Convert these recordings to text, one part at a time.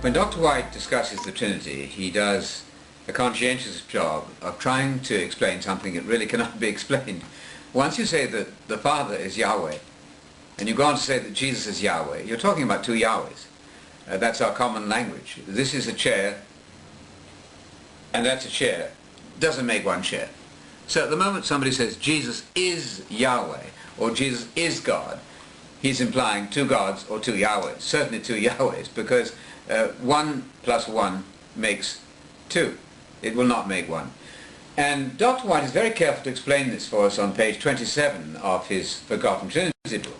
When Dr. White discusses the Trinity, he does a conscientious job of trying to explain something that really cannot be explained. Once you say that the Father is Yahweh, and you go on to say that Jesus is Yahweh, you're talking about two Yahwehs. That's our common language. This is a chair, and that's a chair. Doesn't make one chair. So at the moment somebody says Jesus is Yahweh, or Jesus is God, he's implying two gods or two Yahwehs, certainly two Yahwehs, because 1 plus 1 makes 2. It will not make 1. And Dr. White is very careful to explain this for us on page 27 of his Forgotten Trinity book.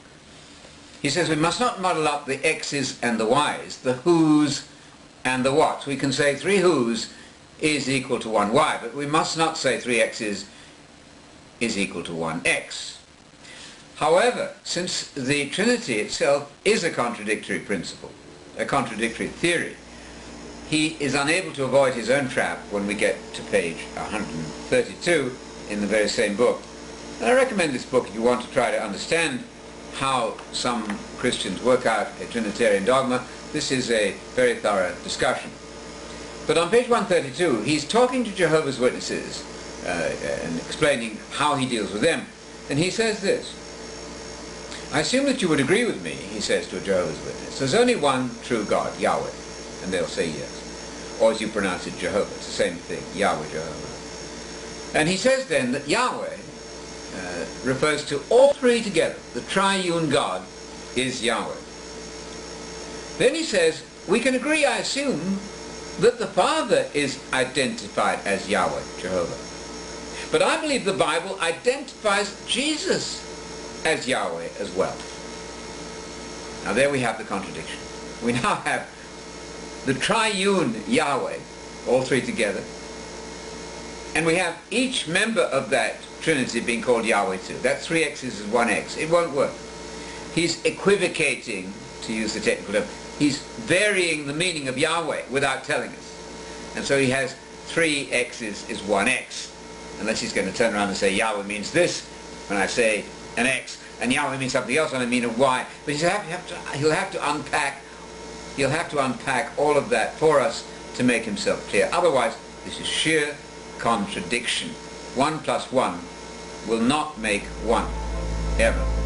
He says we must not muddle up the X's and the Y's, the who's and the what's. We can say 3 who's is equal to 1 y, but we must not say 3 x's is equal to 1 x. However, since the Trinity itself is a contradictory principle, a contradictory theory, he is unable to avoid his own trap when we get to page 132 in the very same book. And I recommend this book if you want to try to understand how some Christians work out a Trinitarian dogma. This is a very thorough discussion. But on page 132, he's talking to Jehovah's Witnesses and explaining how he deals with them. And he says this: I assume that you would agree with me, he says to a Jehovah's Witness, there's only one true God, Yahweh. And they'll say yes. Or as you pronounce it, Jehovah. It's the same thing, Yahweh, Jehovah. And he says then that Yahweh refers to all three together. The triune God is Yahweh. Then he says, we can agree, I assume, that the Father is identified as Yahweh, Jehovah. But I believe the Bible identifies Jesus as Yahweh as well. Now there we have the contradiction. We now have the triune Yahweh, all three together, and we have each member of that Trinity being called Yahweh too. That 3 x's is 1 x. It won't work. He's equivocating, to use the technical term. He's varying the meaning of Yahweh without telling us. And so he has 3 x's is 1 x. Unless he's going to turn around and say Yahweh means this when I say an x, and Yahweh means something else when I mean a y. But he'll have to unpack all of that for us to make himself clear. Otherwise, this is sheer contradiction. 1 plus 1 will not make 1, ever.